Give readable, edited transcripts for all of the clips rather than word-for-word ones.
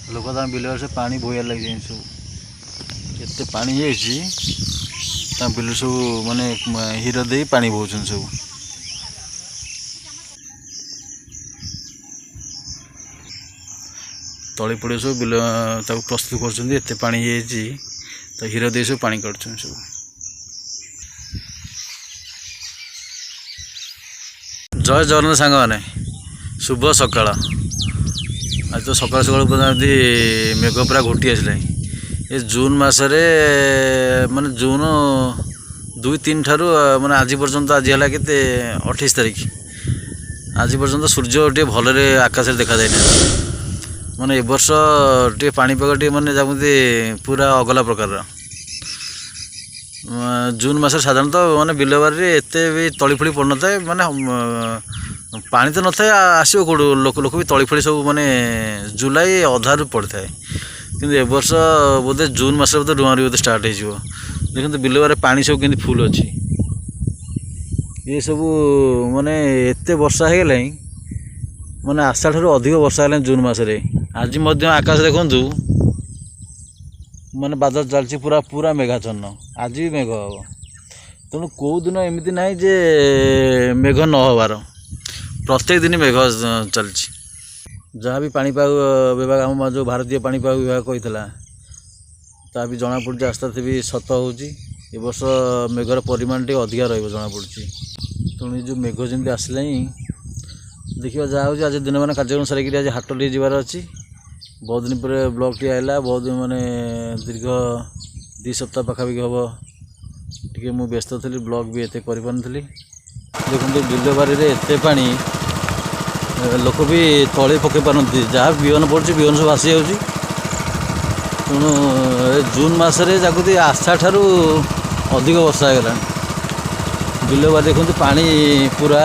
लोक तां बिल से पानी बोइयार लगे सब एत पानी बिल सब माने हीर दे पानी बोचन सब तली पड़े सब बिल प्रस्तुत कर पानी तो हीर दे सब पानी काटुन सब। जय जगन्नाथ सांग मैंने शुभ सकाळ आज तो सकाल सकाल मेघ पूरा घोटी आसला ये जून मसरे माने जून 2-3 ठारू माने आज पर्यंत आज है के 28 तारीख आज पर्यंत सूर्य टे भल आकाश देखा जाए माने ए वर्ष टे पाणीपाग टे माने जमी पूरा अगला प्रकार जून मस साधारणतः माने बिलबारी एत भी तली फली पड़ न था माने पानी तो न था आसो कौट लोक लोक भी तली फली सब माने जुलाई अधारू पड़ता है कि ए वर्ष बोधे जून मस बोधे डुआरी बोधे स्टार्ट हो देखते बिलबारे पानी सब कि फुल अच्छी ये सब माने एत वर्षा हो गला माने आशा ठार अधिक वर्षा है जून मसरे आज आकाश देखु माने बादल चलती पूरा पूरा मेघाच्छन्न आज भी मेघ हम तेणु कौ दिन एमती ना जे मेघ न हबार प्रत्येक दिन मेघ चलती जहाँ भी पाणीपाग विभाग आम जो भारतीय पाणीपाग विभाग कही ता भी जना पड़ी आस्ते आस्ते भी सत हो वर्ष मेघर परिमाण टे अधिका जना पड़ी तेणु जो मेघ जमी आसला देखा जहाँ हो आज दिन मान कार्यक्रम सारिक आज हाट टे जबार अच्छी बहुत दिन पर ब्लॉक टी आएगा बहुत दिन माने दीर्घ 2 सप्ताह पाखापाखि हम टी मु व्यस्त थी ब्लॉक भी एत कर देखते बिल बारी एत पानी लोक भी तले पकई पारती जहाँ बिहन पड़े बिहन सब आसी जाऊँगी तेणु जून मसरे जगती आशा ठारू अधिक वर्षा होगा बिल बारी देखते पानी पूरा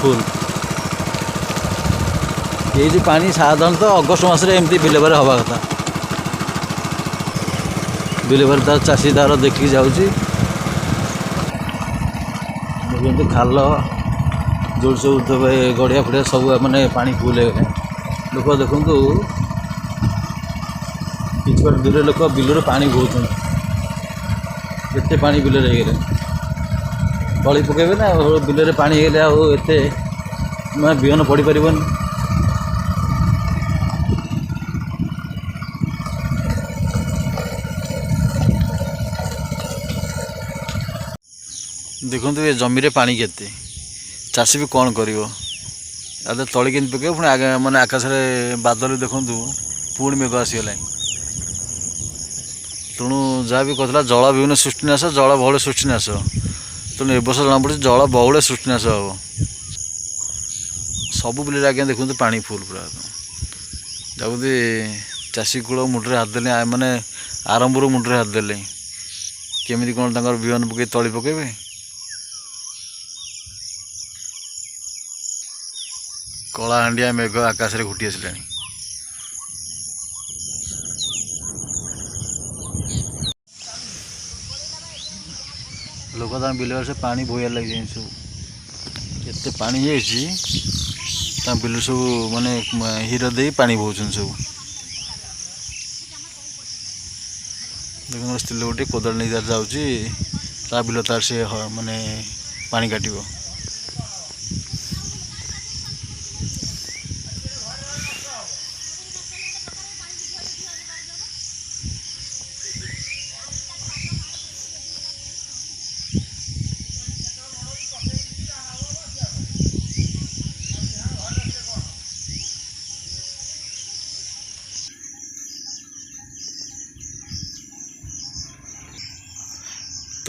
फुल ये जो पानी साधारणतः अगस्ट मसरे एमती बिलबारे हवा कथा बिलबारे तार चाषी तार देखिकी जाऊँगी खाल जो सब गड़िया फड़िया सब माने पानी फुल हो लोक देखु कि दूर लोक बिलर पानी बोचन एत पानी बिल तली पकेबे ना बिल पानी होते मैं बिहन पड़ पार देखो ये जमी रे पानी केते चाषी भी कौन कर तली के पके पुणी आगे माने आकाश बादल देखु पुणी मेघ आसीगला तेणु जहाँ भी कहला जल विभिन्न सृष्टिनाश जल बहुल सृष्टिनाश तेणु ए वर्ष जना पड़ी जल बहुल सृष्टिनाश हम सब बिल आज्ञा देखते पानी फुल पूरा जगती चाषी कूल मुठे हाथ देले माने आरंभ मुठे हाथ देले केमी कौन बिहन पकई तली पकेबे कलाहांडिया मेघ आकाश रे घुटी आसला लोक तां बिल से पानी बोइयार लगे सब एत पानी बिल सब माने हीर दे पानी बोचन सब देख स्त्री लोक कोदाल नहीं तार जाऊँगी बिल तार से माने पानी काट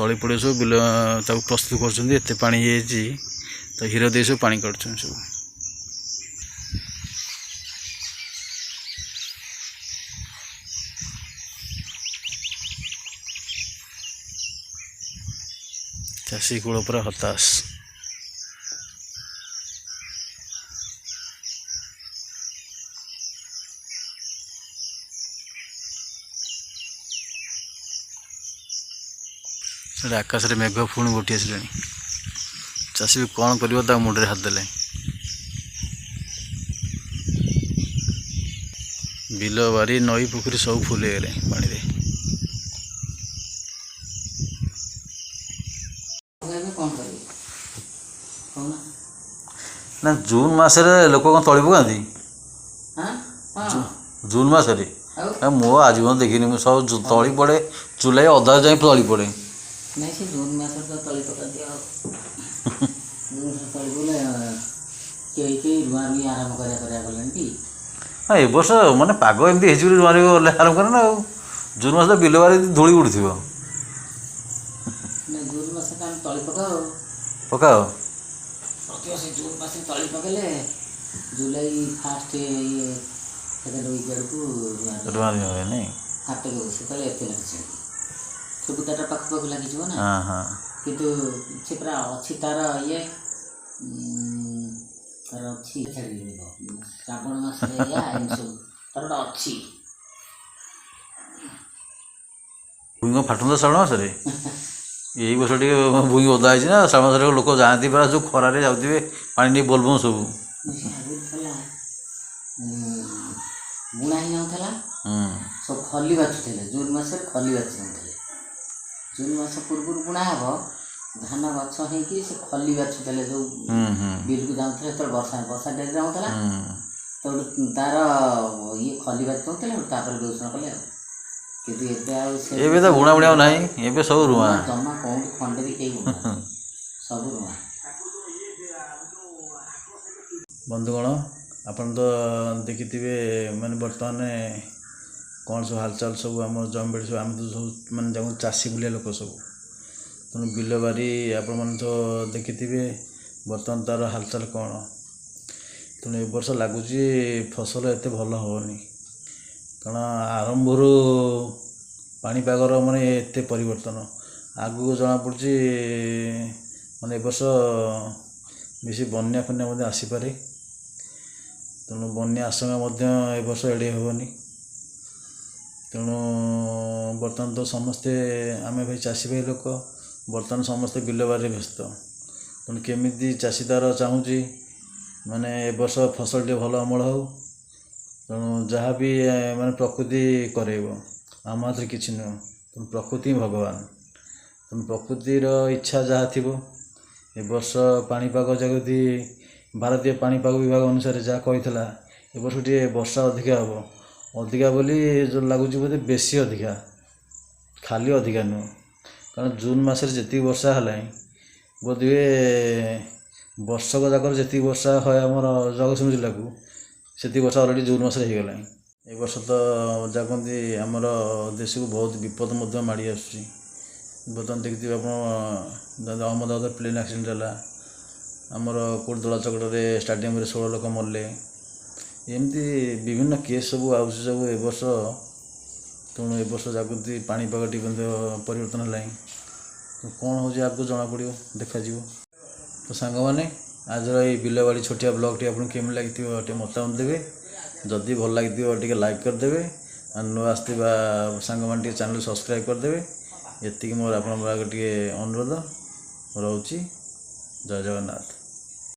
तली पड़े सब बिल प्रस्तुत कर पानी तो हीर दे सब पानी काटुन सब। चाषी कूल पूरा हताश आकाश रे मेघ पुणी गोटी आसला चाषी भी कौन कर मुंडे हाथ देले ବିଲ ବାରି ନଈ ପୋଖରୀ ସବୁ ଫୁଲ ହେଇଗଲେ ପାଣିରେ। ନା ଜୁନ୍ ମାସରେ ଲୋକ କ'ଣ ତଳି ପକାନ୍ତି? ଜୁନ୍ ମାସରେ ମୁଁ ଆଜି ପର୍ଯ୍ୟନ୍ତ ଦେଖିନି। ମୁଁ ସବୁ ତଳି ପଡ଼େ ଜୁଲାଇ ଅଧା ଯାଏଁ ତଳି ପଡ଼େ। ନାଇଁ ସେ ଜୁନ୍ ମାସରେ ତ ତଳି ପକାନ୍ତି ଆଉ ଜୁନ୍ ମାସରେ ତଳି ପଡ଼ିଲେ କେହି କେହି ରୁଆ ରୁଇ ଆରମ୍ଭ କରିବା ଗଲେଣି କି? ହଁ ଏ ବର୍ଷ ମାନେ ପାଗ ଏମିତି ହେଇଛି ବୋଲି ରୁଆ ରୁଇ ଗଲେ ଆରମ୍ଭ କରେ ନା ଆଉ। ଜୁନ୍ ମାସରେ ବିଲ ବାରି ଧୂଳି ଉଡ଼ୁଥିବ। ନା ଜୁନ୍ ମାସରେ ଆମେ ତଳି ପକାଉ। ପକାଅ ପ୍ରତିବର୍ଷ ଜୁନ୍ ମାସରେ ତଳି ପକେଇଲେ ଜୁଲାଇ ଫାଷ୍ଟ ସେକେଣ୍ଡ ୱିକ୍ ଆଡ଼କୁ ରୁଆ ରୁଇ ହୁଏ ନାଇଁ? ହାଟକୁ ବସେ କହିଲେ ଏତେ ଲାଗିଛି ସୁବିଧାଟା ପାଖାପାଖି ଲାଗିଯିବ ନା। ହଁ ହଁ। କିନ୍ତୁ ସେ ପୁରା ଅଛି ତାର ଇଏ ତାର ଅଛି ଛାଡ଼ିଯିବ ଶ୍ରାବଣ ମାସରେ ଏଇଆ ଏମିତି ସବୁ ତାର ଗୋଟେ ଅଛି। ଭୂଇଁ କ'ଣ ଫାଟନ୍ତା ଶ୍ରାବଣ ମାସରେ? ଏଇ ବର୍ଷ ଟିକେ ଭୂଇଁ ଓଦା ହେଇଛି ନା। ଶ୍ରାବଣ ମାସରେ ଲୋକ ଯାଆନ୍ତି ପରା ଯେଉଁ ଖରାରେ ଯାଉଥିବେ ପାଣି ନେଇ ବୋଲବମ୍ ସବୁ। ଆଗରୁ ଥିଲା ବୁଣା ହେଇଯାଉଥିଲା ସବୁ ଖଲି ବାଛୁଥିଲେ। ଜୁନ୍ ମାସରେ ଖଲି ବାଛି ଯାଉଥିଲେ। ଜୁନ୍ ମାସ ପୂର୍ବରୁ ବୁଣା ହେବ ଧାନ ଗଛ ହେଇକି ସେ ଖଲି ବାଛୁଥିଲେ ଯେଉଁ ବିଲକୁ ଯାଉଥିଲେ। ସେତେବେଳେ ବର୍ଷା ଡେରିରେ ହେଉଥିଲା ତେଣୁ ତାର ଇଏ ଖଲି ବାଛି ଦେଉଥିଲେ ତାପରେ ବେଉଷଣ କଲେ ଆଉ। କିନ୍ତୁ ଏବେ ଆଉ ସେ ଏବେ ତ ବୁଣା ବୁଣି ଆଉ ନାହିଁ। ଏବେ ସବୁ ରୁଆ ଜମା କେଉଁଠି ଖଣ୍ଡେ ବି କେହି ବୁଣା ସବୁ ରୁଆ। ବନ୍ଧୁଗଣ ଆପଣ ତ ଦେଖିଥିବେ ମାନେ ବର୍ତ୍ତମାନ କ'ଣ ସବୁ ହାଲଚାଲ ସବୁ ଆମ ଜମିବାଡ଼ି ସବୁ ଆମେ ତ ସବୁ ମାନେ ଯେଉଁ ଚାଷୀ ଭଳିଆ ଲୋକ ସବୁ। ତେଣୁ ବିଲ ବାରି ଆପଣମାନେ ତ ଦେଖିଥିବେ ବର୍ତ୍ତମାନ ତା'ର ହାଲଚାଲ କ'ଣ। ତେଣୁ ଏ ବର୍ଷ ଲାଗୁଛି ଫସଲ ଏତେ ଭଲ ହେବନି। କାରଣ ଆରମ୍ଭରୁ ପାଣିପାଗର ମାନେ ଏତେ ପରିବର୍ତ୍ତନ ଆଗକୁ ଜଣାପଡ଼ୁଛି ମାନେ ଏ ବର୍ଷ ବେଶୀ ବନ୍ୟା ଫନ୍ୟା ମଧ୍ୟ ଆସିପାରେ। ତେଣୁ ବନ୍ୟା ଆଶଙ୍କା ମଧ୍ୟ ଏ ବର୍ଷ ଏଡ଼େଇ ହେବନି। ତେଣୁ ବର୍ତ୍ତମାନ ତ ସମସ୍ତେ ଆମେ ଭାଇ ଚାଷୀ ଭାଇ ଲୋକ ବର୍ତ୍ତମାନ ସମସ୍ତେ ବିଲ ବାରିରେ ବ୍ୟସ୍ତ। ତେଣୁ କେମିତି ଚାଷୀ ତା'ର ଚାହୁଁଛି ମାନେ ଏ ବର୍ଷ ଫସଲ ଟିକେ ଭଲ ଅମଳ ହେଉ। ତେଣୁ ଯାହା ବି ମାନେ ପ୍ରକୃତି କରେଇବ ଆମ ହାତରେ କିଛି ନୁହଁ। ତେଣୁ ପ୍ରକୃତି ହିଁ ଭଗବାନ। ତେଣୁ ପ୍ରକୃତିର ଇଚ୍ଛା ଯାହା ଥିବ। ଏ ବର୍ଷ ପାଣିପାଗ ଯଦି ଭାରତୀୟ ପାଣିପାଗ ବିଭାଗ ଅନୁସାରେ ଯାହା କହିଥିଲା ଏ ବର୍ଷ ଟିକେ ବର୍ଷା ଅଧିକା ହେବ। ଅଧିକା ବୋଲି ଯେଉଁ ଲାଗୁଛି ବୋଧେ ବେଶୀ ଅଧିକା ଖାଲି ଅଧିକା ନୁହଁ। କାରଣ ଜୁନ୍ ମାସରେ ଯେତିକି ବର୍ଷା ହେଲାଣି ବୋଧହୁଏ ବର୍ଷକ ଯାକର ଯେତିକି ବର୍ଷା ହୁଏ ଆମର ଜଗତସିଂହପୁର ଜିଲ୍ଲାକୁ ସେତିକି ବର୍ଷା ଅଲରେଡ଼ି ଜୁନ୍ ମାସରେ ହେଇଗଲାଣି। ଏ ବର୍ଷ ତ ଯାହା କହନ୍ତି ଆମର ଦେଶକୁ ବହୁତ ବିପଦ ମଧ୍ୟ ମାଡ଼ି ଆସୁଛି। ବର୍ତ୍ତମାନ ଦେଖିଥିବେ ଆପଣ ଅହମ୍ମଦାବାଦ ପ୍ଲେନ୍ ଆକ୍ସିଡେଣ୍ଟ ହେଲା। ଆମର କେଉଁଠି ଦଳା ଚକଟାରେ ଷ୍ଟାଡ଼ିୟମରେ 16 ଲୋକ ମରିଲେ। ଏମିତି ବିଭିନ୍ନ କେସ୍ ସବୁ ଆସୁଛି ସବୁ ଏ ବର୍ଷ। ତେଣୁ ଏ ବର୍ଷ ଯାଗୃତି ପାଣିପାଗ ଟିକେ ମଧ୍ୟ ପରିବର୍ତ୍ତନ ହେଲାଣି। କ'ଣ ହେଉଛି ଆଗକୁ ଜଣାପଡ଼ିବ ଦେଖାଯିବ। ତ ସାଙ୍ଗମାନେ ଆଜିର ଏଇ ବିଲବାଡ଼ି ଛୋଟିଆ ବ୍ଲଗ୍ଟି ଆପଣଙ୍କୁ କେମିତି ଲାଗିଥିବ ଟିକେ ମତାମତ ଦେବେ। ଯଦି ଭଲ ଲାଗିଥିବ ଟିକେ ଲାଇକ୍ କରିଦେବେ ଆଉ ନୂଆ ଆସିଥିବା ସାଙ୍ଗମାନେ ଟିକେ ଚ୍ୟାନେଲ୍ ସବସ୍କ୍ରାଇବ୍ କରିଦେବେ। ଏତିକି ମୋର ଆପଣଙ୍କ ଆଗରେ ଟିକେ ଅନୁରୋଧ ରହୁଛି। ଜୟ ଜଗନ୍ନାଥ।